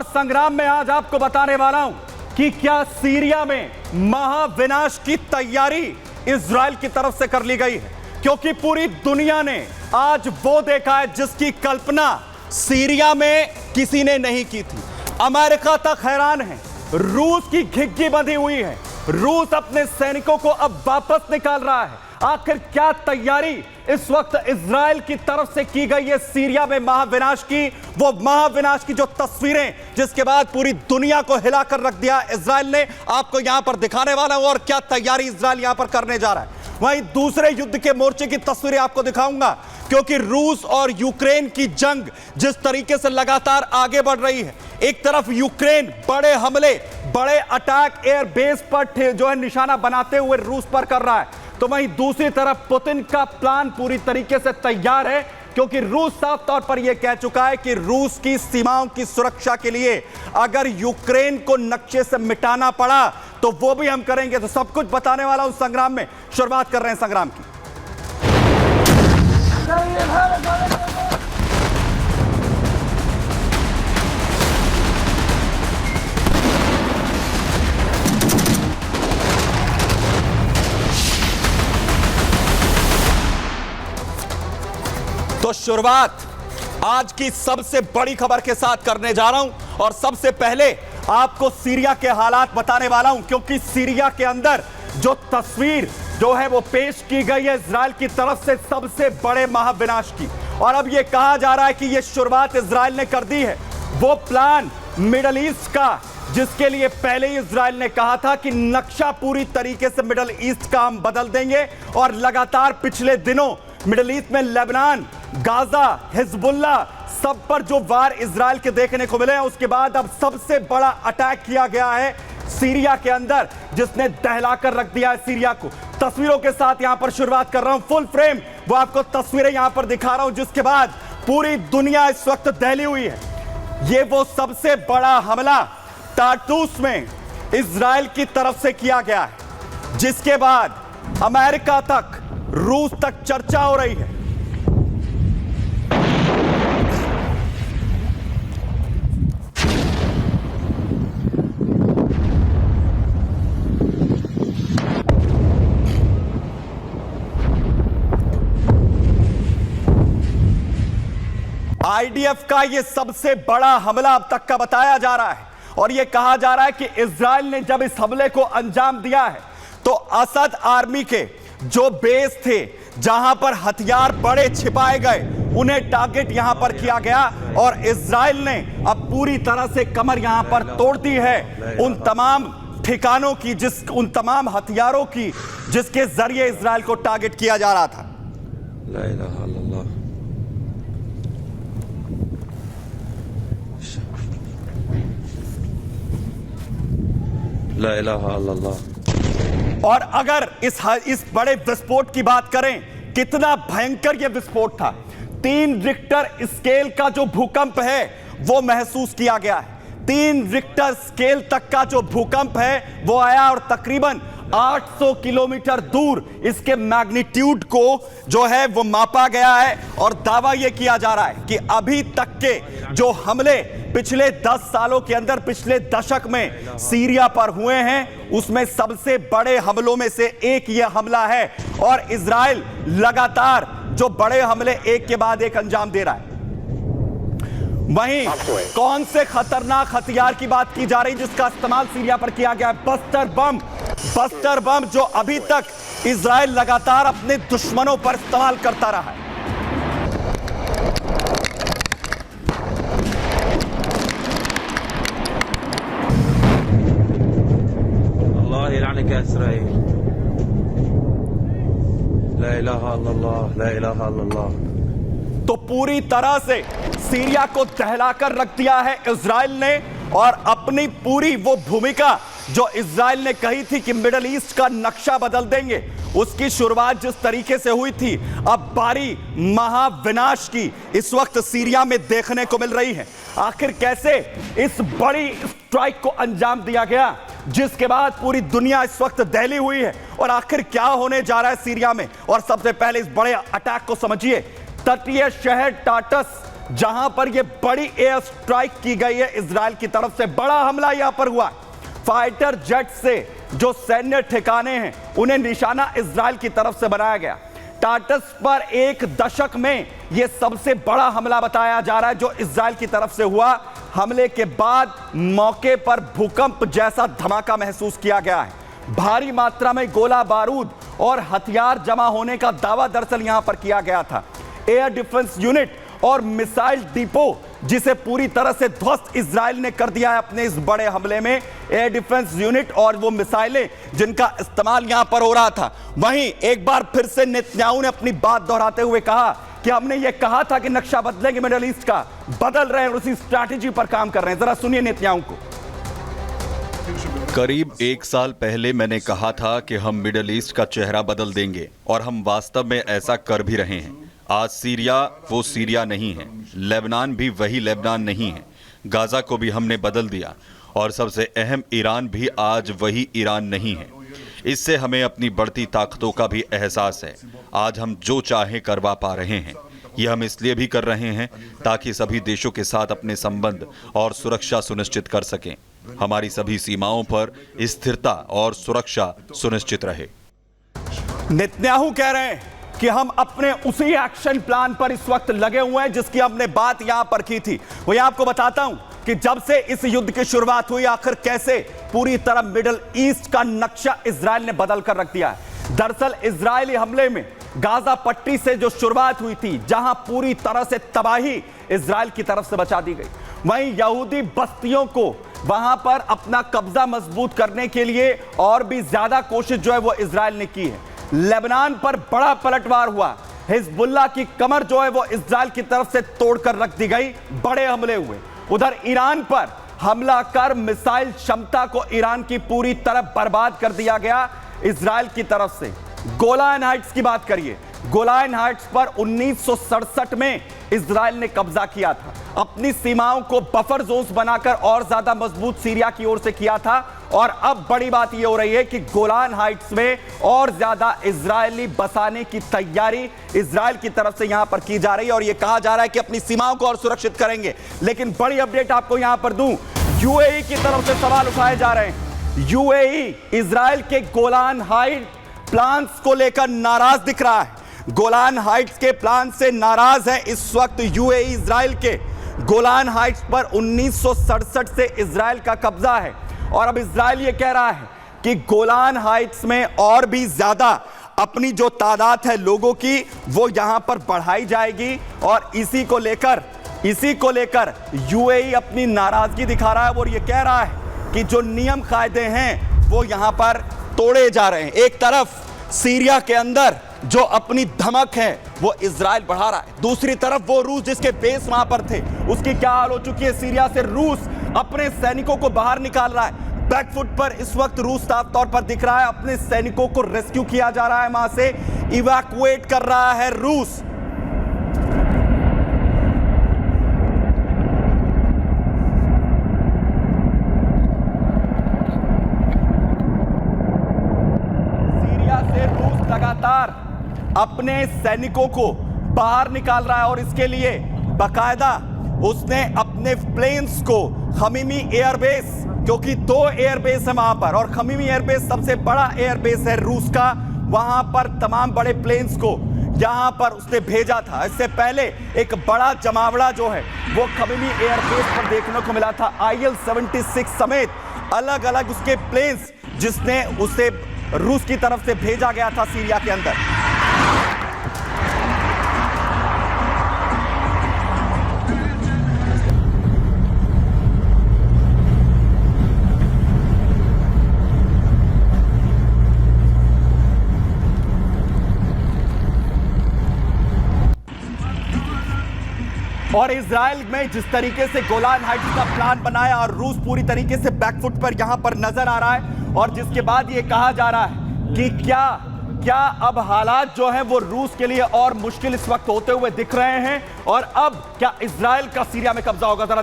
और संग्राम में आज आपको बताने वाला हूं कि क्या सीरिया में महाविनाश की तैयारी इजराइल की तरफ से कर ली गई है, क्योंकि पूरी दुनिया ने आज वो देखा है जिसकी कल्पना सीरिया में किसी ने नहीं की थी। अमेरिका तक हैरान है, रूस की घिघी बंधी हुई है, रूस अपने सैनिकों को अब वापस निकाल रहा है। आखिर क्या तैयारी इस वक्त इजराइल की तरफ से की गई है सीरिया में महाविनाश की, वो महाविनाश की जो तस्वीरें जिसके बाद पूरी दुनिया को हिलाकर रख दिया इजराइल ने, आपको यहां पर दिखाने वाला हूं और क्या तैयारी इजराइल यहां पर करने जा रहा है। वहीं दूसरे युद्ध के मोर्चे की तस्वीरें आपको दिखाऊंगा, क्योंकि रूस और यूक्रेन की जंग जिस तरीके से लगातार आगे बढ़ रही है, एक तरफ यूक्रेन बड़े हमले, बड़े अटैक एयरबेस पर जो है निशाना बनाते हुए रूस पर कर रहा है, तो वहीं दूसरी तरफ पुतिन का प्लान पूरी तरीके से तैयार है, क्योंकि रूस साफ तौर पर यह कह चुका है कि रूस की सीमाओं की सुरक्षा के लिए अगर यूक्रेन को नक्शे से मिटाना पड़ा तो वो भी हम करेंगे। तो सब कुछ बताने वाला हूं संग्राम में। शुरुआत कर रहे हैं संग्राम की। तो शुरुआत आज की सबसे बड़ी खबर के साथ करने जा रहा हूं और सबसे पहले आपको सीरिया के हालात बताने वाला हूं, क्योंकि सीरिया के अंदर जो तस्वीर जो है वो पेश की गई है इजराइल की तरफ से सबसे बड़े महाविनाश की, और अब यह कहा जा रहा है कि यह शुरुआत इजराइल ने कर दी है वो प्लान मिडल ईस्ट का, जिसके लिए पहले ही इजराइल ने कहा था कि नक्शा पूरी तरीके से मिडल ईस्ट का हम बदल देंगे। और लगातार पिछले दिनों मिडल ईस्ट में लेबनान, गाजा, हिजबुल्ला सब पर जो वार इजराइल के देखने को मिले हैं, उसके बाद अब सबसे बड़ा अटैक किया गया है सीरिया के अंदर, जिसने दहलाकर रख दिया है सीरिया को। तस्वीरों के साथ यहां पर शुरुआत कर रहा हूं, फुल फ्रेम वो आपको तस्वीरें यहां पर दिखा रहा हूं, जिसके बाद पूरी दुनिया इस वक्त दहली हुई है। ये वो सबसे बड़ा हमला टार्टूस में इजराइल की तरफ से किया गया है, जिसके बाद अमेरिका तक, रूस तक चर्चा हो रही है। आईडीएफ का यह सबसे बड़ा हमला अब तक का बताया जा रहा है, और यह कहा जा रहा है कि इजराइल ने जब इस हमले को अंजाम दिया है तो असद आर्मी के जो बेस थे, जहां पर हथियार बड़े छिपाए गए, उन्हें टारगेट यहां पर किया गया, और इजराइल ने अब पूरी तरह से कमर यहां पर तोड़ दी है उन तमाम ठिकानों की, उन तमाम हथियारों की जिसके जरिए इजराइल को टारगेट किया जा रहा था। ला इलाहा इल्लल्लाह। ला इलाहा इल्लल्लाह। और अगर इस बड़े विस्फोट की बात करें, कितना भयंकर यह विस्फोट था। 3 रिक्टर स्केल का जो भूकंप है वो महसूस किया गया है। 3 रिक्टर स्केल तक का जो भूकंप है वो आया, और तकरीबन 800 किलोमीटर दूर इसके मैग्नीट्यूड को जो है वो मापा गया है। और दावा यह किया जा रहा है कि अभी तक के जो हमले पिछले 10 सालों के अंदर, पिछले दशक में सीरिया पर हुए हैं, उसमें सबसे बड़े हमलों में से एक यह हमला है। और इजराइल लगातार जो बड़े हमले एक के बाद एक अंजाम दे रहा है। वहीं कौन से खतरनाक हथियार की बात की जा रही जिसका इस्तेमाल सीरिया पर किया गया है? बस्टर बम जो अभी तक इजराइल लगातार अपने दुश्मनों पर इस्तेमाल करता रहा है। अल्लाह इलानक इस्राइल। ला इलाहा इल्लल्लाह, ला इलाहा इल्लल्लाह। तो पूरी तरह से सीरिया को दहलाकर रख दिया है इजराइल ने, और अपनी पूरी वो भूमिका जो इजराइल ने कही थी कि मिडल ईस्ट का नक्शा बदल देंगे, उसकी शुरुआत जिस तरीके से हुई थी, अब बारी महाविनाश की इस वक्त सीरिया में देखने को मिल रही है। आखिर कैसे इस बड़ी स्ट्राइक को अंजाम दिया गया, जिसके बाद पूरी दुनिया इस वक्त दहली हुई है, और आखिर क्या होने जा रहा है सीरिया में। और सबसे पहले इस बड़े अटैक को समझिए। तटीय शहर टार्टस जहां पर यह बड़ी एयर स्ट्राइक की गई है इजराइल की तरफ से। बड़ा हमला यहां पर हुआ। फाइटर जेट से जो सैन्य ठिकाने हैं उन्हें निशाना इजराइल की तरफ से बनाया गया। टाटस पर एक दशक में यह सबसे बड़ा हमला बताया जा रहा है जो इजराइल की तरफ से हुआ। हमले के बाद मौके पर भूकंप जैसा धमाका महसूस किया गया है। भारी मात्रा में गोला बारूद और हथियार जमा होने का दावा दरअसल यहां पर किया गया था। एयर डिफेंस यूनिट और मिसाइल डिपो जिसे पूरी तरह से ध्वस्त इजराइल ने कर दिया है अपने इस बड़े हमले में। एयर डिफेंस यूनिट और वो मिसाइलें जिनका इस्तेमाल यहां पर हो रहा था। वहीं एक बार फिर से नेतन्याहू ने अपनी बात दोहराते हुए कहा कि हमने ये कहा था कि नक्शा बदलेंगे मिडिल ईस्ट का, बदल रहे हैं और उसी स्ट्रैटेजी पर काम कर रहे हैं। जरा सुनिए नेतन्याहू को। करीब 1 साल पहले मैंने कहा था कि हम मिडिल ईस्ट का चेहरा बदल देंगे और हम वास्तव में ऐसा कर भी रहे हैं। आज सीरिया वो सीरिया नहीं है, लेबनान भी वही लेबनान नहीं है, गाजा को भी हमने बदल दिया और सबसे अहम ईरान भी आज वही ईरान नहीं है। इससे हमें अपनी बढ़ती ताकतों का भी एहसास है। आज हम जो चाहे करवा पा रहे हैं। ये हम इसलिए भी कर रहे हैं ताकि सभी देशों के साथ अपने संबंध और सुरक्षा सुनिश्चित कर सकें। हमारी सभी सीमाओं पर स्थिरता और सुरक्षा सुनिश्चित रहे। नेतन्याहू कह रहे हैं कि हम अपने उसी एक्शन प्लान पर इस वक्त लगे हुए हैं जिसकी हमने बात यहां पर की थी। वो यहां आपको बताता हूं कि जब से इस युद्ध की शुरुआत हुई आखिर कैसे पूरी तरह मिडिल ईस्ट का नक्शा इजराइल ने बदल कर रख दिया है। दरअसल इजरायली हमले में गाजा पट्टी से जो शुरुआत हुई थी, जहां पूरी तरह से तबाही इजराइल की तरफ से बचा दी गई, वहीं यहूदी बस्तियों को वहां पर अपना कब्जा मजबूत करने के लिए और भी ज्यादा कोशिश जो है वो इजराइल ने की है। लेबनान पर बड़ा पलटवार हुआ। हिजबुल्लाह की कमर जो है वो इजराइल की तरफ से तोड़कर रख दी गई। बड़े हमले हुए। उधर ईरान पर हमला कर मिसाइल क्षमता को ईरान की पूरी तरह बर्बाद कर दिया गया इजराइल की तरफ से। गोलान हाइट्स की बात करिए। गोलान हाइट्स पर 1967 में इजराइल ने कब्जा किया था। अपनी सीमाओं को बफर जोन्स बनाकर और ज्यादा मजबूत सीरिया की ओर से किया था और अब बड़ी बात यह हो रही है कि गोलान हाइट्स में और ज्यादा इजरायली बसाने की तैयारी इजराइल की तरफ से यहां पर की जा रही है और यह कहा जा रहा है कि अपनी सीमाओं को और सुरक्षित करेंगे। लेकिन बड़ी अपडेट आपको यहां पर दूं, यूएई की तरफ से सवाल उठाए जा रहे हैं। यूएई इजराइल के गोलान हाइट प्लान्स को लेकर नाराज दिख रहा है। गोलान हाइट्स के प्लान से नाराज है इस वक्त यूएई। इजराइल के गोलान हाइट्स पर 1967 से इजराइल का कब्जा है और अब इजराइल ये कह रहा है कि गोलान हाइट्स में और भी ज्यादा अपनी जो तादाद है लोगों की वो यहां पर बढ़ाई जाएगी और इसी को लेकर यूएई अपनी नाराजगी दिखा रहा है और ये कह रहा है कि जो नियम कायदे हैं वो यहां पर तोड़े जा रहे हैं। एक तरफ सीरिया के अंदर जो अपनी धमक है वो इजराइल बढ़ा रहा है, दूसरी तरफ वो रूस जिसके बेस वहां पर थे उसकी क्या हाल हो चुकी है। सीरिया से रूस अपने सैनिकों को बाहर निकाल रहा है। बैकफुट पर इस वक्त रूस साफ तौर पर दिख रहा है। अपने सैनिकों को रेस्क्यू किया जा रहा है, वहां से इवैक्यूएट कर रहा है रूस। लगातार अपने सैनिकों को बाहर निकाल रहा है और इसके लिए बाकायदा उसने अपने प्लेन्स को खमीमी एयरबेस, क्योंकि 2 एयरबेस है वहां पर और खमीमी एयरबेस सबसे बड़ा एयरबेस है रूस का, वहां पर तमाम बड़े प्लेन्स को यहां पर उसने भेजा था। इससे पहले एक बड़ा जमावड़ा जो है वो खमीमी एयरबेस पर देखने को मिला था। IL-76 समेत अलग अलग उसके प्लेन्स जिसने उसे रूस की तरफ से भेजा गया था सीरिया के अंदर। और इजराइल में जिस तरीके से गोलान हाइट्स का प्लान बनाया और रूस पूरी तरीके से बैकफुट पर यहां पर नजर आ रहा है और जिसके बाद यह कहा जा रहा है कि क्या अब हालात जो हैं वो रूस के लिए और मुश्किल इस वक्त होते हुए दिख रहे हैं और अब क्या इजराइल का सीरिया में कब्जा होगा। जरा